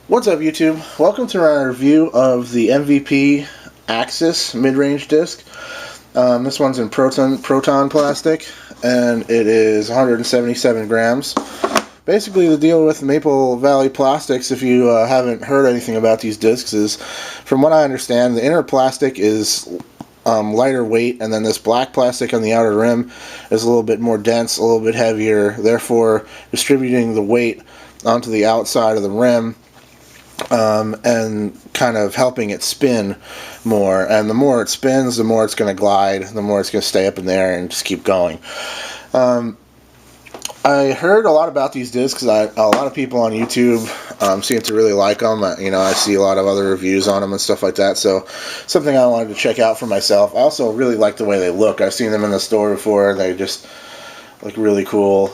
What's up, YouTube? Welcome to our review of the MVP Axis mid-range disc. This one's in proton plastic, and it is 177 grams. Basically, the deal with Maple Valley Plastics, if you haven't heard anything about these discs, is, from what I understand, the inner plastic is lighter weight, and then this black plastic on the outer rim is a little bit more dense, a little bit heavier, therefore distributing the weight onto the outside of the rim. And kind of helping it spin more. And the more it spins, the more it's going to glide, the more it's going to stay up in there and just keep going. I heard a lot about these discs. A lot of people on YouTube seem to really like them. I see a lot of other reviews on them and stuff like that. So something I wanted to check out for myself. I also really like the way they look. I've seen them in the store before. They just look really cool.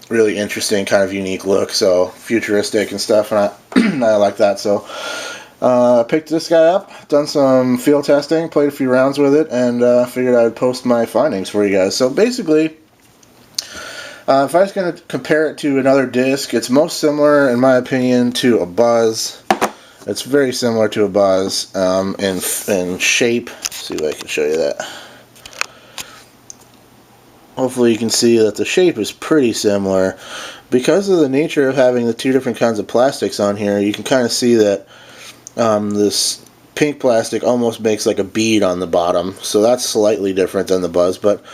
Really interesting, kind of unique look, so futuristic and stuff, and I like that. So I picked this guy up, done some field testing, played a few rounds with it, and figured I would post my findings for you guys. So basically, if I was going to compare it to another disc, it's most similar, in my opinion, to a Buzz. It's very similar to a Buzz in shape. Let's see if I can show you that. Hopefully you can see that the shape is pretty similar. Because of the nature of having the two different kinds of plastics on here, you can kind of see that this pink plastic almost makes like a bead on the bottom. So that's slightly different than the Buzz, but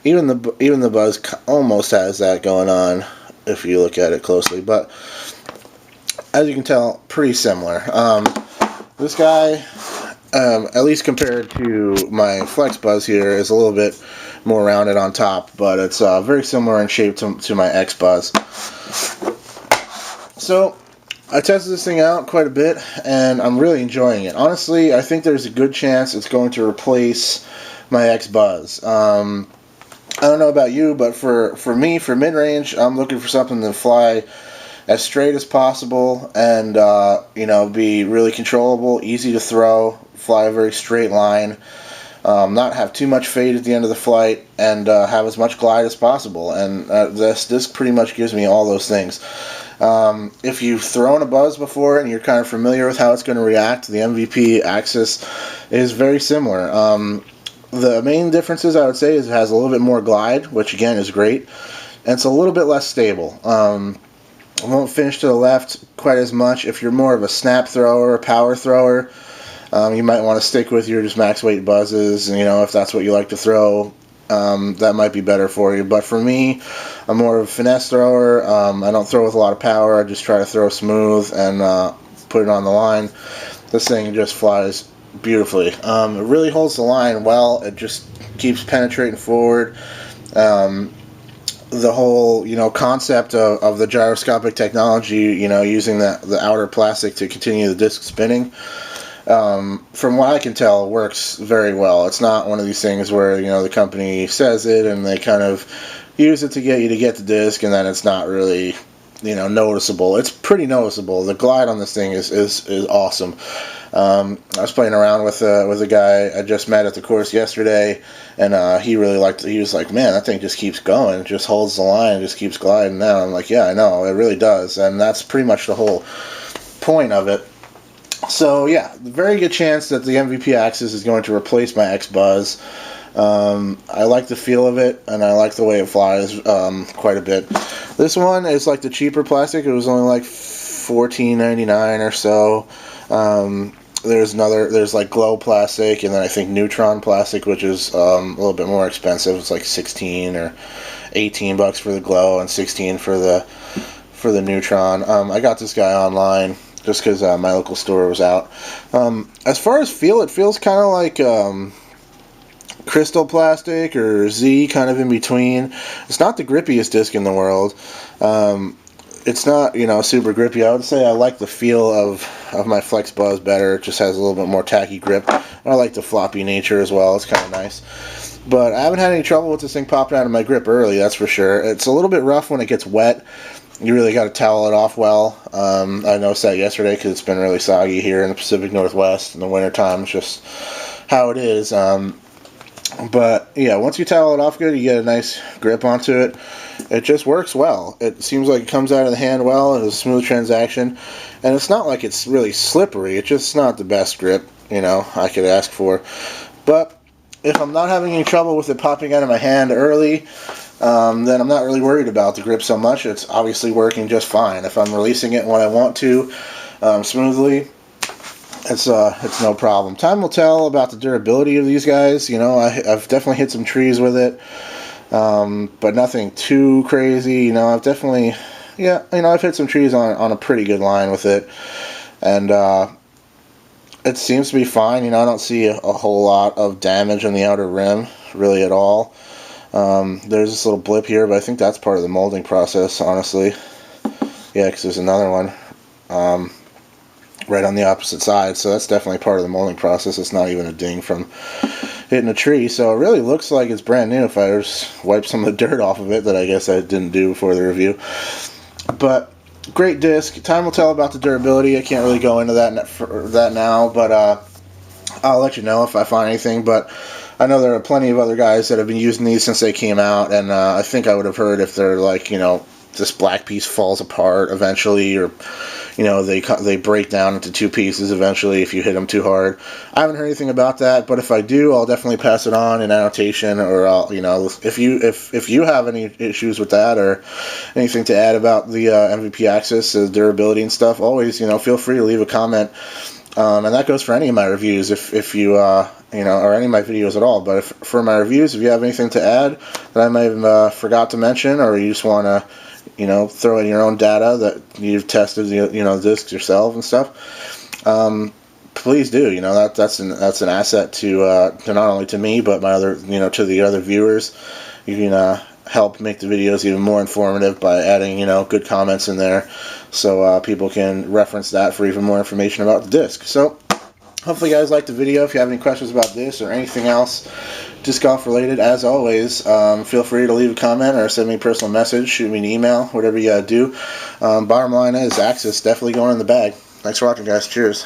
even the Buzz almost has that going on if you look at it closely. But as you can tell, pretty similar. This guy, at least compared to my Flex Buzz here, is a little bit more rounded on top, but it's very similar in shape to my X Buzz. So I tested this thing out quite a bit, and I'm really enjoying it. Honestly, I think there's a good chance it's going to replace my X Buzz. I don't know about you, but for me, for mid-range, I'm looking for something to fly as straight as possible and be really controllable, easy to throw, fly a very straight line. Not have too much fade at the end of the flight, and have as much glide as possible. And this disc pretty much gives me all those things. If you've thrown a Buzz before and you're kind of familiar with how it's going to react, the MVP Axis is very similar. The main differences, I would say, is it has a little bit more glide, which again is great, and it's a little bit less stable. It won't finish to the left quite as much. If you're more of a snap thrower, a power thrower, you might want to stick with your just max weight Buzzes, and if that's what you like to throw, that might be better for you. But for me, I'm more of a finesse thrower. I don't throw with a lot of power. I just try to throw smooth and put it on the line. This thing just flies beautifully. It really holds the line well. It just keeps penetrating forward. The whole concept of the gyroscopic technology, using the outer plastic to continue the disc spinning, from what I can tell, works very well. It's not one of these things where the company says it and they kind of use it to get you to get the disc, and then it's not really noticeable. It's pretty noticeable. The glide on this thing is awesome. I was playing around with a guy I just met at the course yesterday, and he really liked it. He was like, "Man, that thing just keeps going. It just holds the line, just keeps gliding down." I'm like, "Yeah, I know, it really does," and that's pretty much the whole point of it. So yeah, very good chance that the MVP Axis is going to replace my X Buzz. I like the feel of it, and I like the way it flies quite a bit. This one is like the cheaper plastic. It was only like $14.99 or so. There's like glow plastic, and then I think neutron plastic, which is a little bit more expensive. It's like 16 or 18 bucks for the glow and 16 for the neutron. I got this guy online just because my local store was out. As far as feel, it feels kind of like crystal plastic or Z, kind of in between. It's not the grippiest disc in the world. It's not super grippy. I would say I like the feel of my Flex Buzz better. It just has a little bit more tacky grip. I like the floppy nature as well. It's kind of nice. But I haven't had any trouble with this thing popping out of my grip early, that's for sure. It's a little bit rough when it gets wet. You really got to towel it off well. I noticed that yesterday because it's been really soggy here in the Pacific Northwest in the wintertime. It's just how it is. But yeah, once you towel it off good, you get a nice grip onto it. It just works well. It seems like it comes out of the hand well. It's a smooth transaction, and it's not like it's really slippery. It's just not the best grip, I could ask for. But if I'm not having any trouble with it popping out of my hand early, then I'm not really worried about the grip so much. It's obviously working just fine. If I'm releasing it when I want to, smoothly, it's no problem. Time will tell about the durability of these guys. I've definitely hit some trees with it, but nothing too crazy. I've definitely, I've hit some trees on a pretty good line with it, and it seems to be fine. I don't see a whole lot of damage on the outer rim, really at all. There's this little blip here, but I think that's part of the molding process, honestly. Yeah, because there's another one right on the opposite side, so that's definitely part of the molding process. It's not even a ding from hitting a tree, so it really looks like it's brand new if I just wipe some of the dirt off of it that I guess I didn't do before the review. But great disc. Time will tell about the durability. I can't really go into that now, but I'll let you know if I find anything. But I know there are plenty of other guys that have been using these since they came out, and I think I would have heard if they're like, this black piece falls apart eventually, or they break down into two pieces eventually if you hit them too hard. I haven't heard anything about that, but if I do, I'll definitely pass it on in annotation, or I'll, if you have any issues with that or anything to add about the MVP Axis, the durability and stuff, always feel free to leave a comment, and that goes for any of my reviews. If you or any of my videos at all. But for my reviews, if you have anything to add that I may have forgot to mention, or you just want to throw in your own data that you've tested the discs yourself and stuff, please do. That's an asset to not only to me, but my other to the other viewers. You can help make the videos even more informative by adding good comments in there, so people can reference that for even more information about the disc. So hopefully you guys liked the video. If you have any questions about this or anything else disc golf related, as always, feel free to leave a comment or send me a personal message, shoot me an email, whatever you gotta do. Bottom line is, Axis definitely going in the bag. Thanks for watching, guys. Cheers.